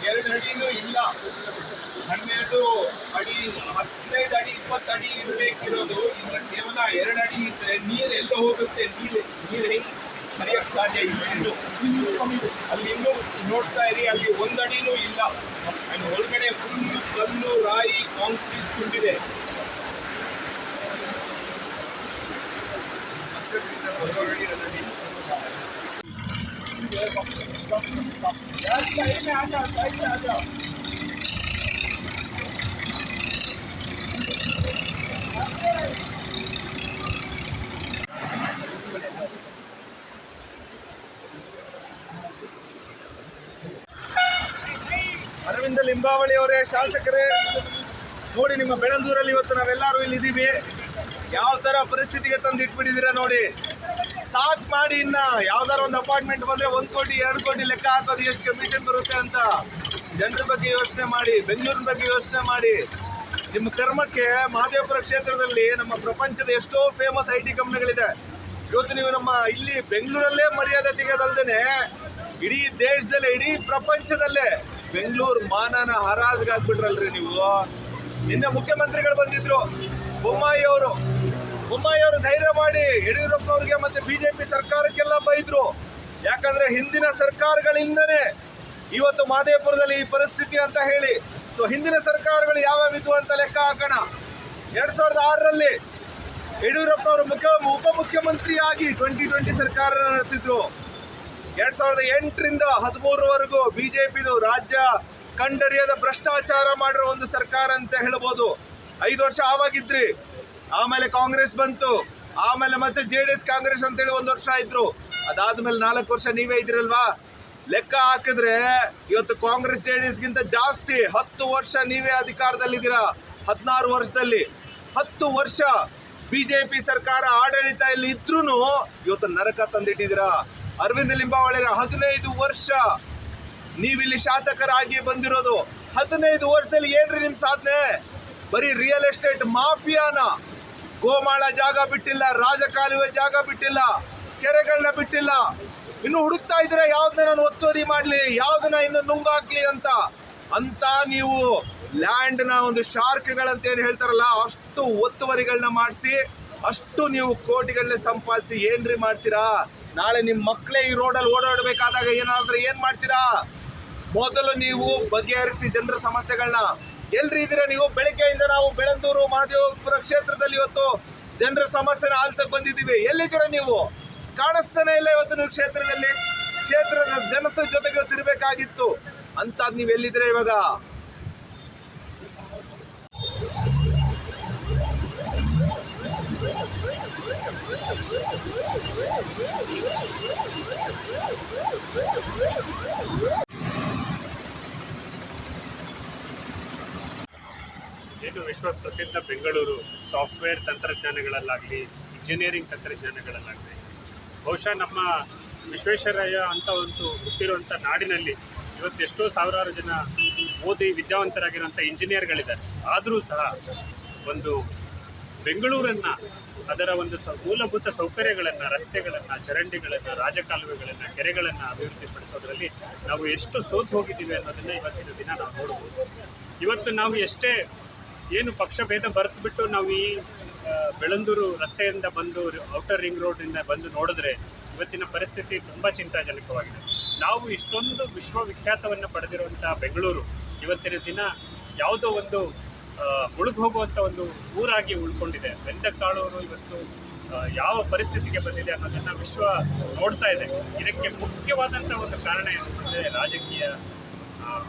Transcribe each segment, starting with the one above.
2 ಅಡಿನೂ ಇಲ್ಲ. 12 ಅಡಿ 15 ಅಡಿ 20 ಅಡಿ ಇರಬೇಕಿರೋದು ಇನ್ನು ಕೇವಲ 2 ಅಡಿ ಇದ್ರೆ ನೀರು ಎಲ್ಲ ಹೋಗುತ್ತೆ. ನೀರು ಹರಿಯಕ್ಕೆ ಸಾಧ್ಯ ಇಲ್ಲ. ಅಲ್ಲಿ ಇನ್ನೂ ನೋಡ್ತಾ ಇರಿ, ಅಲ್ಲಿ 1 ಅಡಿನೂ ಇಲ್ಲ. ಅಲ್ಲಿ ಒಳಗಡೆ ಫುಲ್ಲು ಕಲ್ಲು ರಾಯಿ ಕಾಂಕ್ರೀಟ್ ತುಂಬಿದೆ. ಅರವಿಂದ ಲಿಂಬಾವಳಿ ಅವರೇ, ಶಾಸಕರೇ, ನೋಡಿ ನಿಮ್ಮ ಬೆಳಂದೂರಲ್ಲಿ ಇವತ್ತು ನಾವೆಲ್ಲರೂ ಇಲ್ಲಿ ಇದ್ದೀವಿ. ಯಾವ ತರ ಪರಿಸ್ಥಿತಿಗೆ ತಂದು ಇಟ್ಬಿಟ್ಟಿದ್ದೀರಾ ನೋಡಿ. ಸಾಕ್ ಮಾಡಿ, ಇನ್ನ ಯಾವ್ದಾರ ಒಂದು ಅಪಾರ್ಟ್ಮೆಂಟ್ ಬಂದ್ರೆ 1 ಕೋಟಿ 2 ಕೋಟಿ ಲೆಕ್ಕ ಹಾಕೋದು ಎಷ್ಟು ಕಮಿಷನ್ ಬರುತ್ತೆ ಅಂತ. ಜನರ ಬಗ್ಗೆ ಯೋಚನೆ ಮಾಡಿ, ಬೆಂಗಳೂರಿನ ಬಗ್ಗೆ ಯೋಚನೆ ಮಾಡಿ. ನಿಮ್ಮ ಕರ್ಮಕ್ಕೆ ಮಹದೇವಪುರ ಕ್ಷೇತ್ರದಲ್ಲಿ ನಮ್ಮ ಪ್ರಪಂಚದ ಎಷ್ಟೋ ಫೇಮಸ್ IT ಕಂಪ್ನಿಗಳಿದೆ. ಇವತ್ತು ನೀವು ನಮ್ಮ ಇಲ್ಲಿ ಬೆಂಗಳೂರಲ್ಲೇ ಮರ್ಯಾದೆ ತೆಗೆದಲ್ದೇನೆ ಇಡೀ ದೇಶದಲ್ಲೇ ಇಡೀ ಪ್ರಪಂಚದಲ್ಲೇ ಬೆಂಗಳೂರು ಮಾನನ ಹರಾಜ್ಗಾಗ್ಬಿಟ್ರಲ್ರಿ ನೀವು. ನಿನ್ನೆ ಮುಖ್ಯಮಂತ್ರಿಗಳು ಬಂದಿದ್ರು, ಬೊಮ್ಮಾಯಿ ಅವರು ಧೈರ್ಯ ಮಾಡಿ ಯಡಿಯೂರಪ್ಪನವ್ರಿಗೆ ಮತ್ತೆ ಬಿಜೆಪಿ ಸರ್ಕಾರಕ್ಕೆಲ್ಲ ಬೈದ್ರು. ಯಾಕಂದ್ರೆ ಹಿಂದಿನ ಸರ್ಕಾರಗಳಿಂದನೇ ಇವತ್ತು ಮಹದೇವಪುರದಲ್ಲಿ ಈ ಪರಿಸ್ಥಿತಿ ಅಂತ ಹೇಳಿ. ಸೊ ಹಿಂದಿನ ಸರ್ಕಾರಗಳು ಯಾವ್ಯಾವಿದ್ವು ಅಂತ ಲೆಕ್ಕ ಹಾಕೋಣ. 2006ರಲ್ಲಿ ಯಡಿಯೂರಪ್ಪನವರು ಉಪಮುಖ್ಯಮಂತ್ರಿಯಾಗಿ 2020 ಸರ್ಕಾರ ನಡೆಸಿದ್ರು. 2008ರಿಂದ 2013ವರೆಗೂ ಬಿಜೆಪಿದು ರಾಜ್ಯ ಕಂಡರಿಯದ ಭ್ರಷ್ಟಾಚಾರ ಮಾಡಿರೋ ಒಂದು ಸರ್ಕಾರ ಅಂತ ಹೇಳ್ಬೋದು. 5 ವರ್ಷ ಆವಾಗಿದ್ರಿ. ಆಮೇಲೆ ಕಾಂಗ್ರೆಸ್ ಬಂತು, ಆಮೇಲೆ ಮತ್ತೆ JDS ಕಾಂಗ್ರೆಸ್ ಅಂತೇಳಿ 1 ವರ್ಷ ಇದ್ರು. ಅದಾದ್ಮೇಲೆ 4 ವರ್ಷ ನೀವೇ ಇದ್ರಲ್ವಾ. ಲೆಕ್ಕ ಹಾಕಿದ್ರೆ ಇವತ್ತು ಕಾಂಗ್ರೆಸ್ JDS ಗಿಂತ ಜಾಸ್ತಿ 10 ವರ್ಷ ನೀವೇ ಅಧಿಕಾರದಲ್ಲಿದ್ದೀರಾ. 16 ವರ್ಷದಲ್ಲಿ 10 ವರ್ಷ ಬಿಜೆಪಿ ಸರ್ಕಾರ ಆಡಳಿತ ಇಲ್ಲಿ ಇದ್ರೂ ಇವತ್ತು ನರಕ ತಂದಿಟ್ಟಿದ್ದೀರಾ. ಅರವಿಂದ ಲಿಂಬಾವಳಿರ 15 ವರ್ಷ ನೀವಿಲ್ಲಿ ಶಾಸಕರಾಗಿ ಬಂದಿರೋದು. 15 ವರ್ಷದಲ್ಲಿ ಏನ್ರಿ ನಿಮ್ ಸಾಧನೆ? ಬರೀ ರಿಯಲ್ ಎಸ್ಟೇಟ್ ಮಾಫಿಯಾನ. ಗೋಮಾಳ ಜಾಗ ಬಿಟ್ಟಿಲ್ಲ, ರಾಜಕಾಲುವೆ ಜಾಗ ಬಿಟ್ಟಿಲ್ಲ, ಕೆರೆಗಳನ್ನ ಬಿಟ್ಟಿಲ್ಲ. ಇನ್ನು ಹುಡುಕ್ತಾ ಇದ್ರೆ ಯಾವ್ದನ್ನ ನಾನು ಒತ್ತುವರಿ ಮಾಡ್ಲಿ, ಯಾವ್ದನ್ನ ಇನ್ನು ನುಂಗಾಕ್ಲಿ ಅಂತ ನೀವು ಲ್ಯಾಂಡ್ ನ ಒಂದು ಶಾರ್ಕ್ಗಳಂತ ಏನ್ ಹೇಳ್ತಾರಲ್ಲ, ಅಷ್ಟು ಒತ್ತುವರಿಗಳನ್ನ ಮಾಡಿಸಿ ಅಷ್ಟು ನೀವು ಕೋಟಿಗಳನ್ನ ಸಂಪಾದಿಸಿ ಏನ್ರಿ ಮಾಡ್ತೀರಾ? ನಾಳೆ ನಿಮ್ಮ ಮಕ್ಕಳೇ ಈ ರೋಡಲ್ಲಿ ಓಡಾಡಬೇಕಾದಾಗ ಏನ್ ಮಾಡ್ತೀರಾ? ಮೊದಲು ನೀವು ಬಗೆಹರಿಸಿ ಜನರ ಸಮಸ್ಯೆಗಳನ್ನ. ಎಲ್ರಿ ಇದ್ದೀರಾ ನೀವು? ಬೆಳಗ್ಗೆಯಿಂದ ನಾವು ಬೆಳಂದೂರು ಮಹದೇವಪುರ ಕ್ಷೇತ್ರದಲ್ಲಿ ಇವತ್ತು ಜನರ ಸಮಸ್ಯೆನ ಆಲ್ಸಕ್ ಬಂದಿದ್ದೀವಿ. ಎಲ್ಲಿದ್ದೀರಾ ನೀವು? ಕಾಣಿಸ್ತಾನೆ ಇಲ್ಲ ಇವತ್ತು ನೀವು ಕ್ಷೇತ್ರದಲ್ಲಿ. ಕ್ಷೇತ್ರದ ಜನತೆ ಜೊತೆಗೆ ಇವತ್ತಿರ್ಬೇಕಾಗಿತ್ತು ಅಂತ ನೀವು ಎಲ್ಲಿದ್ದೀರಾ ಇವಾಗ? ಏನು ವಿಶ್ವ ಪ್ರಸಿದ್ಧ ಬೆಂಗಳೂರು ಸಾಫ್ಟ್ವೇರ್ ತಂತ್ರಜ್ಞಾನಗಳಲ್ಲಾಗಲಿ, ಇಂಜಿನಿಯರಿಂಗ್ ತಂತ್ರಜ್ಞಾನಗಳಲ್ಲಾಗಲಿ, ಬಹುಶಃ ನಮ್ಮ ವಿಶ್ವೇಶ್ವರಯ್ಯ ಅಂತ ಒಂದು ಹುಟ್ಟಿರುವಂಥ ನಾಡಿನಲ್ಲಿ ಇವತ್ತು ಎಷ್ಟೋ ಸಾವಿರಾರು ಜನ ಓದಿ ವಿದ್ಯಾವಂತರಾಗಿರುವಂಥ ಇಂಜಿನಿಯರ್ಗಳಿದ್ದಾರೆ. ಆದರೂ ಸಹ ಒಂದು ಬೆಂಗಳೂರನ್ನು, ಅದರ ಒಂದು ಮೂಲಭೂತ ಸೌಕರ್ಯಗಳನ್ನು, ರಸ್ತೆಗಳನ್ನು, ಚರಂಡಿಗಳನ್ನು, ರಾಜಕಾಲುವೆಗಳನ್ನು, ಕೆರೆಗಳನ್ನು ಅಭಿವೃದ್ಧಿಪಡಿಸೋದ್ರಲ್ಲಿ ನಾವು ಎಷ್ಟು ಸೋತು ಹೋಗಿದ್ದೀವಿ ಅನ್ನೋದನ್ನು ಇವತ್ತಿನ ದಿನ ನಾವು ನೋಡ್ಬೋದು. ಇವತ್ತು ನಾವು ಎಷ್ಟೇ ಏನು ಪಕ್ಷಭೇದ ಬರೆದುಬಿಟ್ಟು ನಾವು ಈ ಬೆಳಂದೂರು ರಸ್ತೆಯಿಂದ ಬಂದು ಔಟರ್ ರಿಂಗ್ ರೋಡಿಂದ ಬಂದು ನೋಡಿದ್ರೆ ಇವತ್ತಿನ ಪರಿಸ್ಥಿತಿ ತುಂಬ ಚಿಂತಾಜನಕವಾಗಿದೆ. ನಾವು ಇಷ್ಟೊಂದು ವಿಶ್ವವಿಖ್ಯಾತವನ್ನು ಪಡೆದಿರುವಂಥ ಬೆಂಗಳೂರು ಇವತ್ತಿನ ದಿನ ಯಾವುದೋ ಒಂದು ಮುಳುಗು ಹೋಗುವಂಥ ಒಂದು ಊರಾಗಿ ಉಳ್ಕೊಂಡಿದೆ. ಬೆಂದ ಕಾಳೂರು ಇವತ್ತು ಯಾವ ಪರಿಸ್ಥಿತಿಗೆ ಬಂದಿದೆ ಅನ್ನೋದನ್ನು ವಿಶ್ವ ನೋಡ್ತಾ ಇದೆ. ಇದಕ್ಕೆ ಮುಖ್ಯವಾದಂಥ ಒಂದು ಕಾರಣ ಏನಂತಂದರೆ ರಾಜಕೀಯ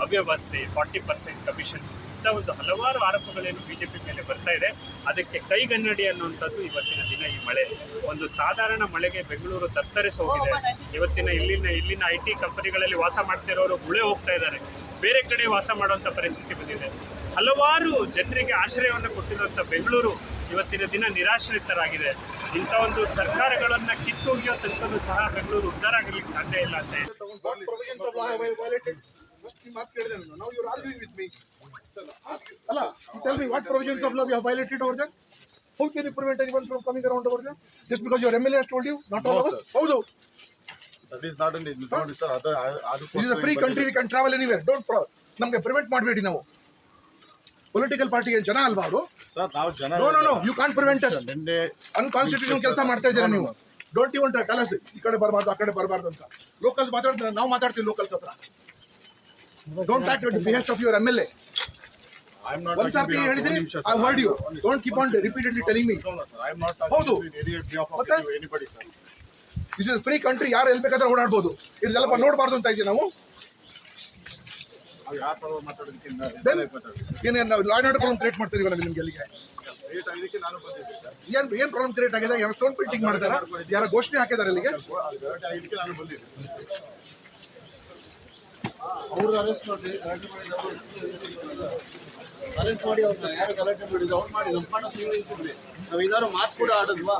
ಅವ್ಯವಸ್ಥೆ, 40% ಕಮಿಷನ್, ಇಂಥ ಒಂದು ಹಲವಾರು ಆರೋಪಗಳೇನು ಬಿಜೆಪಿ ಮೇಲೆ ಬರ್ತಾ ಇದೆ. ಅದಕ್ಕೆ ಕೈಗನ್ನಡಿ ಅನ್ನುವಂಥದ್ದು ಇವತ್ತಿನ ದಿನ ಈ ಮಳೆ. ಒಂದು ಸಾಧಾರಣ ಮಳೆಗೆ ಬೆಂಗಳೂರು ತತ್ತರಿಸಿ ಹೋಗಿದೆ. ಇವತ್ತಿನ ಇಲ್ಲಿನ IT ಕಂಪನಿಗಳಲ್ಲಿ ವಾಸ ಮಾಡ್ತಿರೋರು ಗುಳೆ ಹೋಗ್ತಾ ಇದ್ದಾರೆ. ಬೇರೆ ಕಡೆ ವಾಸ ಮಾಡುವಂಥ ಪರಿಸ್ಥಿತಿ ಬಂದಿದೆ. ಹಲವಾರು ಜನರಿಗೆ ಆಶ್ರಯವನ್ನು ಕೊಟ್ಟಿರುವಂಥ ಬೆಂಗಳೂರು ಇವತ್ತಿನ ದಿನ ನಿರಾಶ್ರಿತರಾಗಿದೆ. ಇಂಥ ಒಂದು ಸರ್ಕಾರಗಳನ್ನು ಕಿತ್ತೊಗೆಯೋ ತನಕನೂ ಸಹ ಬೆಂಗಳೂರು ಉದ್ಧಾರ ಆಗಲಿಕ್ಕೆ ಸಾಧ್ಯ ಇಲ್ಲ ಅಂತ. Now you're arguing with me. Allah, you tell me what provisions of law you have violated over there? How can you prevent anyone from coming around over there? Just because your MLA has told you, not all of us? How do? That is not an ನೋಡಿ sir ಅದು This is a free country, we can travel anywhere. ನಮಗೆ prevent ಮಾಡಬೇಡಿ ನಾವು. Political ಪಾರ್ಟಿಗೆ ಜನ ಅಲ್ವಾ ಅವರು? Sir ನಾವು ಜನ no you can't prevent us. Unconstitutional ಕೆಲಸ ಮಾಡ್ತಾ ಇದ್ದೀರಾ ನೀವು. ಡೋಂಟ್ ಇವನ್ ಟೆಲ್ ಅಸ್ ಈ ಕಡೆ ಬರಬಾರ್ದು ಆ ಕಡೆ ಬರಬಾರ್ದು ಅಂತ. ಲೋಕಲ್ಸ್ ಮಾತಾಡ್ತಾರೆ, ನಾವು ಮಾತಾಡ್ತೀವಿ ಲೋಕಲ್ಸ್ ಹತ್ರ. Don't act with the behest of your MLA. ಒಂದು ಸರ್ತಿ ಹೇಳಿದ್ರಿ, I heard you. Don't keep on repeatedly telling me. ಹೌದು ಮತ್ತೆ ದಿಸ್ ಇಸ್ ಫ್ರೀ ಕಂಟ್ರಿ, ಯಾರು ಎಲ್ಲಿ ಬೇಕಾದ್ರೆ ಓಡಾಡ್ಬೋದು. ಇದೆಲ್ಲ ನೋಡಬಾರ್ದು ಅಂತ ಇದೀವಿ ನಾವು. ಏನೇನು ನಾವು law and order problem create ಮಾಡ್ತಾ ಇದೀವಲ್ಲ ನಿಮ್ಗೆ ಅಲ್ಲಿಗೆ. ಏನ್ ಪ್ರಾಬ್ಲಮ್ ಕ್ರಿಯೇಟ್ ಆಗಿದೆ? ಯಾರು ಸ್ಟೋನ್ ಪೇಂಟಿಂಗ್ ಮಾಡ್ತಾರ? ಯಾರ ಘೋಷಣೆ ಹಾಕಿದಾರೆ ಅಲ್ಲಿಗೆ? ಅವ್ರು ಅರೆಸ್ಟ್ ಮಾಡಿ ಅವ್ರನ್ನ ಯಾರು ಗಲಾಟೆ ಮಾಡಿದ್ರು ಅವ್ರು ಮಾಡಿ ನಮ್ಮ ಕಾಣ ಸುಮ್ಮನೆ ಇರ್ತಿದ್ವಿ. ನಾವು ಏನಾದ್ರು ಮಾತು ಕೂಡ ಆಡೋದ್ವಾ?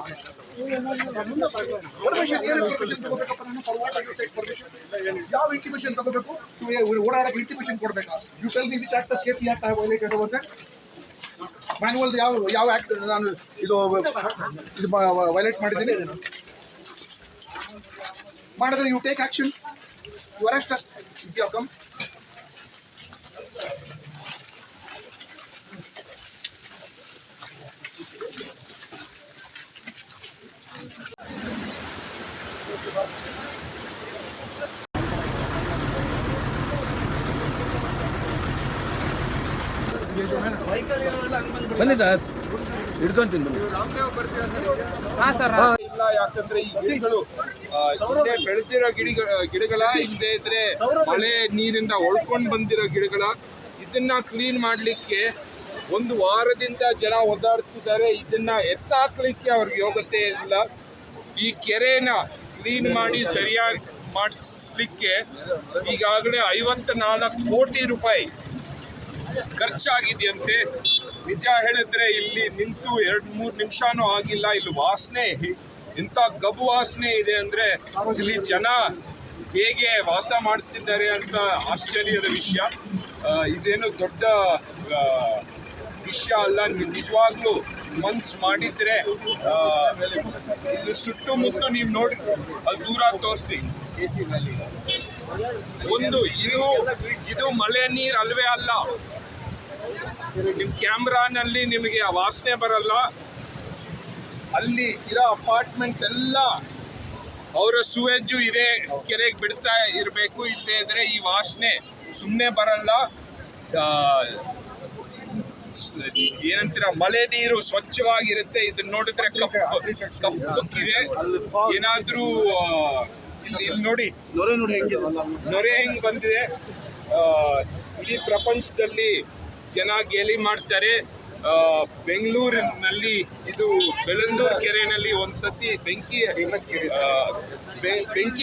ಯಾವ ಇಂಟಿಮೇಷನ್ ತಗೋಬೇಕು? ಓಡಾಡಕ್ಕೆ ಇಂಟಿಮೇಷನ್ ಕೊಡ್ಬೇಕಾ? You tell me which act of KP act have violated over that? Manual ಯಾವ ಆಕ್ಟ್ ನಾನು ಇದು ವೈಲೇಟ್ ಮಾಡಿದ್ದೀನಿ? ಮಾಡಿದ್ರೆ you take action, you arrest us if you come. ಬನ್ನಿ ಸರ್, ಹಿಡ್ಕೊಂತೀನಿ ಬನ್ನಿ. ಇಲ್ಲ, ಯಾಕಂದ್ರೆ ಈ ಗಿಡಗಳು ಹಿಂದೆ ಬೆಳೆದಿರೋ ಗಿಡಗಳ ಹಿಂದೆ ಇದ್ರೆ ಮಳೆ ನೀರಿಂದ ಒಳ್ಕೊಂಡು ಬಂದಿರೋ ಗಿಡಗಳ ಇದನ್ನ ಕ್ಲೀನ್ ಮಾಡ್ಲಿಕ್ಕೆ ಒಂದು ವಾರದಿಂದ ಜನ ಒದ್ದಾಡ್ತಿದ್ದಾರೆ. ಇದನ್ನ ಎತ್ತಾಕ್ಲಿಕ್ಕೆ ಅವ್ರಿಗೆ ಯೋಗ್ಯತೆ ಇಲ್ಲ. ಈ ಕೆರೆನ ಕ್ಲೀನ್ ಮಾಡಿ ಸರಿಯಾಗಿ ಮಾಡಿಸ್ಲಿಕ್ಕೆ ಈಗಾಗಲೇ 54 ಕೋಟಿ ರೂಪಾಯಿ ಖರ್ಚಾಗಿದೆಯಂತೆ. ನಿಜ ಹೇಳಿದ್ರೆ ಇಲ್ಲಿ ನಿಂತು 2-3 ನಿಮಿಷನೂ ಆಗಿಲ್ಲ. ಇಲ್ಲಿ ವಾಸನೆ, ಇಂಥ ಗಬು ವಾಸನೆ ಇದೆ ಅಂದರೆ ಇಲ್ಲಿ ಜನ ಹೇಗೆ ವಾಸ ಮಾಡ್ತಿದ್ದಾರೆ ಅಂತ ಆಶ್ಚರ್ಯದ ವಿಷಯ. ಇದೇನು ದೊಡ್ಡ ವಿಷಯ ಅಲ್ಲ. ನಿಜವಾಗ್ಲೂ ಮನ್ಸು ಮಾಡಿದ್ರೆ ಇಲ್ಲಿ ಸುತ್ತಮುತ್ತ ನೀವು ನೋಡಿ, ಅಲ್ಲಿ ದೂರ ತೋರಿಸಿ. ಒಂದು ಇದು ಮಳೆ ನೀರು ಅಲ್ವೇ ಅಲ್ಲ. ನಿಮ್ಮ ಕ್ಯಾಮ್ರಾನಲ್ಲಿ ನಿಮಗೆ ಆ ವಾಸನೆ ಬರಲ್ಲ. ಅಲ್ಲಿ ಇರೋ ಅಪಾರ್ಟ್ಮೆಂಟ್ಸ್ ಎಲ್ಲ ಅವರ ಸುವೆಜ್ಜು ಇದೇ ಕೆರೆಗೆ ಬಿಡ್ತಾ ಇರಬೇಕು. ಇಲ್ಲದೇ ಇದ್ರೆ ಈ ವಾಸನೆ ಸುಮ್ಮನೆ ಬರಲ್ಲ. ಏನಂತೀರ, ಮಳೆ ನೀರು ಸ್ವಚ್ಛವಾಗಿರುತ್ತೆ. ಇದನ್ನ ನೋಡಿದ್ರೆ ಕಪ್ಪಿದೆ. ಏನಾದ್ರೂ ಇಲ್ಲಿ ನೋಡಿ ನೊರೆ ಹೆಂಗ್ ಬಂದಿದೆ. ಇಡೀ ಪ್ರಪಂಚದಲ್ಲಿ ಜನ ಗೇಲಿ ಮಾಡ್ತಾರೆ. ಬೆಂಗಳೂರಿನಲ್ಲಿ ಇದು ಬೆಳಂದೂರು ಕೆರೆಯಲ್ಲಿ ಒಂದ್ಸತಿ ಬೆಂಕಿ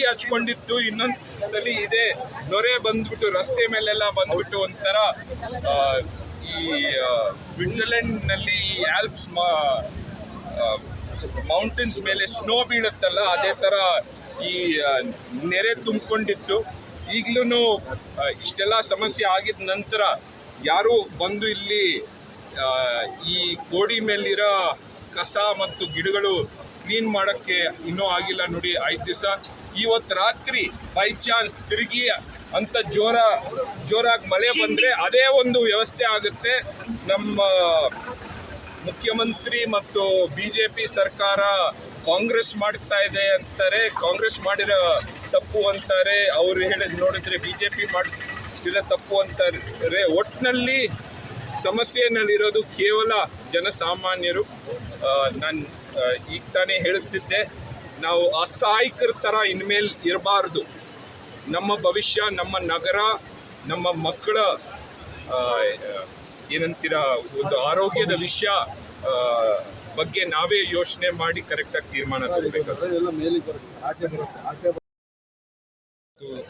ಹಚ್ಕೊಂಡಿತ್ತು. ಇನ್ನೊಂದು ಸಲ ಇದೆ ನೊರೆ ಬಂದ್ಬಿಟ್ಟು ರಸ್ತೆ ಮೇಲೆಲ್ಲ ಬಂದ್ಬಿಟ್ಟು ಒಂಥರ ಈ ಸ್ವಿಟ್ಜರ್ಲೆಂಡ್ನಲ್ಲಿ ಆಲ್ಪ್ಸ್ ಮೌಂಟೇನ್ಸ್ ಮೇಲೆ ಸ್ನೋ ಬೀಳುತ್ತಲ್ಲ, ಅದೇ ಥರ ಈ ನೆರೆ ತುಂಬಿಕೊಂಡಿತ್ತು. ಈಗಲೂ ಇಷ್ಟೆಲ್ಲ ಸಮಸ್ಯೆ ಆಗಿದ ನಂತರ ಯಾರೂ ಬಂದು ಇಲ್ಲಿ ಈ ಕೋಡಿ ಮೇಲಿರೋ ಕಸ ಮತ್ತು ಗಿಡಗಳು ಕ್ಲೀನ್ ಮಾಡೋಕ್ಕೆ ಇನ್ನೂ ಆಗಿಲ್ಲ. ನೋಡಿ, 5 ದಿವಸ. ಇವತ್ತು ರಾತ್ರಿ ಬೈ ಚಾನ್ಸ್ ತಿರುಗಿ ಅಂತ ಜೋರಾಗಿ ಮಳೆ ಬಂದರೆ ಅದೇ ಒಂದು ವ್ಯವಸ್ಥೆ ಆಗುತ್ತೆ. ನಮ್ಮ ಮುಖ್ಯಮಂತ್ರಿ ಮತ್ತು BJP ಸರ್ಕಾರ ಕಾಂಗ್ರೆಸ್ ಮಾಡ್ತಾ ಇದೆ ಅಂತಾರೆ. ಕಾಂಗ್ರೆಸ್ ಮಾಡಿರೋ ತಪ್ಪು ಅಂತಾರೆ. ಅವರು ಹೇಳಿದ್ ನೋಡಿದ್ರೆ BJP ಮಾಡ್ತಿರೋ ತಪ್ಪು ಅಂತಾರೆ. ಒಟ್ಟಿನಲ್ಲಿ ಸಮಸ್ಯೆನಲ್ಲಿರೋದು ಕೇವಲ ಜನಸಾಮಾನ್ಯರು. ನಾನು ಈಗ ತಾನೇ ಹೇಳುತ್ತಿದ್ದೆ, ನಾವು ಅಸಹಾಯಕರ ಥರ ಇನ್ಮೇಲೆ ಇರಬಾರ್ದು. ನಮ್ಮ ಭವಿಷ್ಯ, ನಮ್ಮ ನಗರ, ನಮ್ಮ ಮಕ್ಕಳ ಏನಂತೀರ ಒಂದು ಆರೋಗ್ಯದ ವಿಷಯ ಬಗ್ಗೆ ನಾವೇ ಯೋಚನೆ ಮಾಡಿ ಕರೆಕ್ಟಾಗಿ ತೀರ್ಮಾನ ತಗೋಬೇಕಾಗುತ್ತೆ.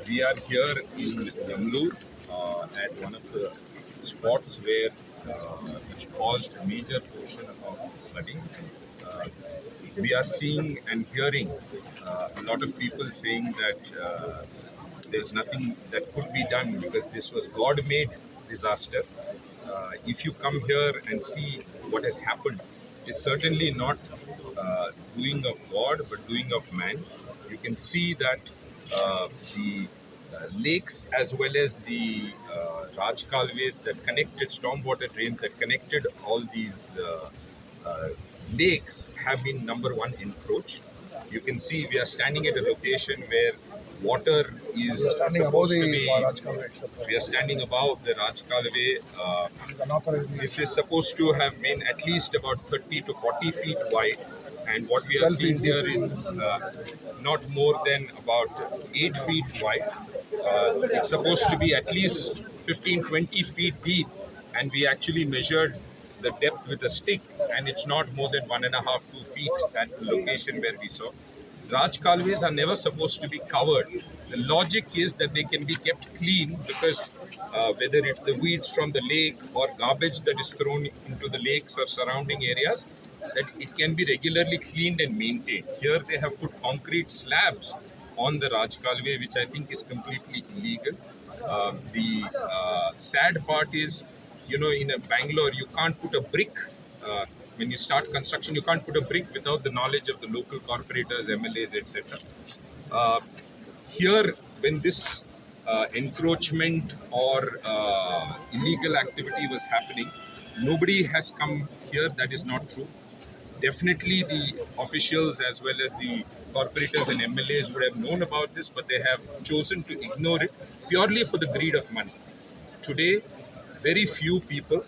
We are here in Bangalore at one of the spots where which caused a major portion of flooding. We are seeing and hearing a lot of people saying that there's nothing that could be done because this was God-made disaster. If you come here and see what has happened, it is certainly not doing of God but doing of man. You can see that the lakes as well as the Raj Kalways that connected stormwater drains that connected all these lakes have been number one encroached. You can see we are standing at a location where water is supposed to be. We are standing above the Raj Kalwe. This is supposed to have been at least about 30 to 40 feet wide, and what we are seeing here is not more than about 8 feet wide. It's supposed to be at least 15-20 feet deep, and we actually measured the depth with a stick, and it's not more than 1.5-2 feet at the location where we saw. Raj Kalways are never supposed to be covered. The logic is that they can be kept clean because whether it's the weeds from the lake or garbage that is thrown into the lakes or surrounding areas, that it can be regularly cleaned and maintained. Here they have put concrete slabs on the Raj Kalwe, which I think is completely illegal. The sad part is, in a Bangalore, you can't put a brick. When you start construction, you can't put a brick without the knowledge of the local corporators, MLAs, etc. Uh, Here, when this encroachment or illegal activity was happening, nobody has come here. That is not true. Definitely, the officials as well as the corporators and MLAs would have known about this, but they have chosen to ignore it purely for the greed of money. Today, very few people,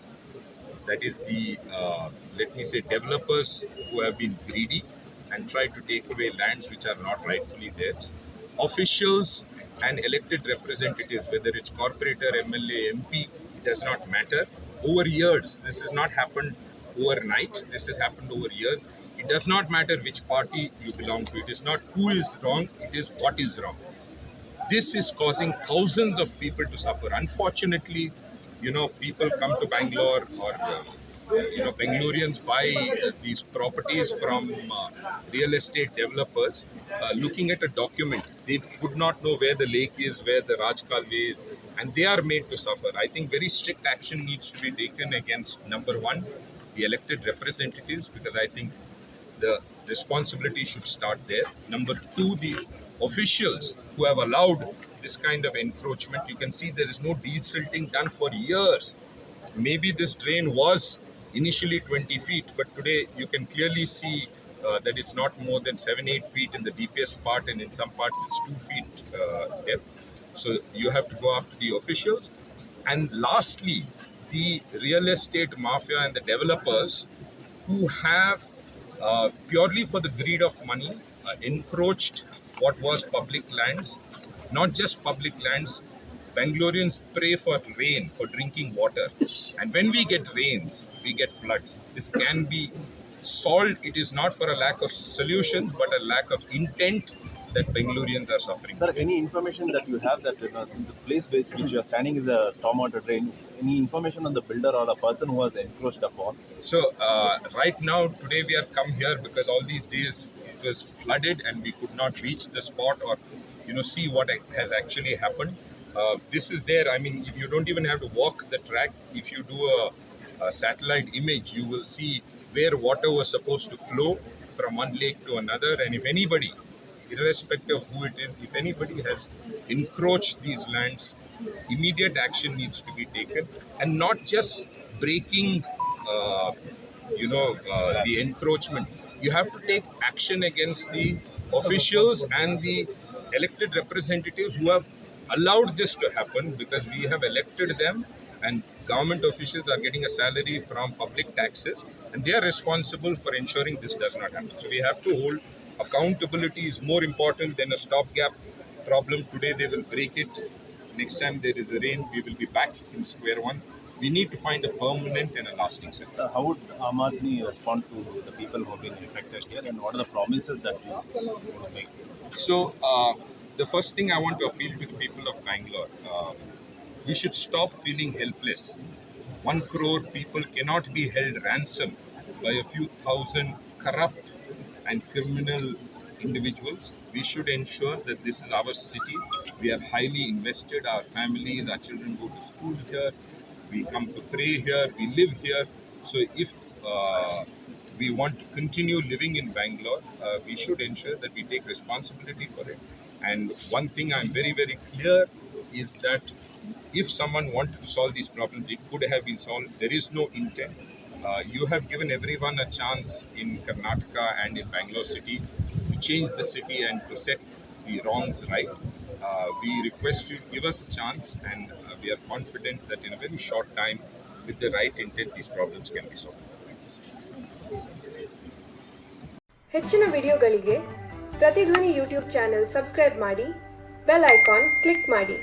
that is the, let me say, developers who have been greedy and tried to take away lands which are not rightfully theirs. Officials and elected representatives, whether it's corporator, MLA, MP, it does not matter. Over years, this has not happened overnight. This has happened over years. It does not matter which party you belong to. It is not who is wrong, it is what is wrong. This is causing thousands of people to suffer. Unfortunately, people come to Bangalore or, Bangaloreans buy these properties from real estate developers looking at a document. They would not know where the lake is, where the Raj Kalwe is, and they are made to suffer. I think very strict action needs to be taken against, number one, the elected representatives, because I think the responsibility should start there. Number two, the officials who have allowed this kind of encroachment. You can see there is no desilting done for years. Maybe this drain was initially 20 feet, but today you can clearly see that it's not more than 7-8 feet in the deepest part, and in some parts it's 2 feet depth. So you have to go after the officials. And lastly, the real estate mafia and the developers who have purely for the greed of money encroached what was public lands. Not just public lands, Bangaloreans pray for rain, for drinking water, and when we get rains we get floods. This can be solved. It is not for a lack of solutions but a lack of intent that Bangaloreans are suffering. Sir, any information that you have that the place which you are standing is a stormwater drain, any information on the builder or the person who has encroached upon? So right now, today we are come here because all these days it was flooded and we could not reach the spot or see what has actually happened. This is there. I mean, you don't even have to walk the track. If you do a satellite image, you will see where water was supposed to flow from one lake to another. And if anybody, irrespective of who it is, if anybody has encroached these lands, immediate action needs to be taken, and not just breaking the encroachment. You have to take action against the officials and the elected representatives who have allowed this to happen, because we have elected them and government officials are getting a salary from public taxes and they are responsible for ensuring this does not happen. So we have to hold accountability is more important than a stopgap problem. Today they will break it. Next time there is a rain, we will be back in square one. We need to find a permanent and a lasting solution. How would Aam Aadmi respond to the people who have been affected here, and what are the promises that you want to make? So, the first thing I want to appeal to the people of Bangalore, we should stop feeling helpless. 1 crore people cannot be held ransom by a few thousand corrupt and criminal individuals. We should ensure that this is our city. We are highly invested. Our families, our children go to school here. We come to pray here. We live here. So if we want to continue living in Bangalore, we should ensure that we take responsibility for it And one thing I'm very, very clear is that if someone wanted to solve these problems, it could have been solved. There is no intent. You have given everyone a chance in Karnataka and in Bangalore city to change the city and to set the wrongs right. We request you to give us a chance, and we are confident that in a very short time, with the right intent, these problems can be solved. ಹೆಚ್ಚಿನ ವಿಡಿಯೋಗಳಿಗೆ ಪ್ರತಿಧ್ವನಿ YouTube channel subscribe ಮಾಡಿ, bell icon click ಮಾಡಿ.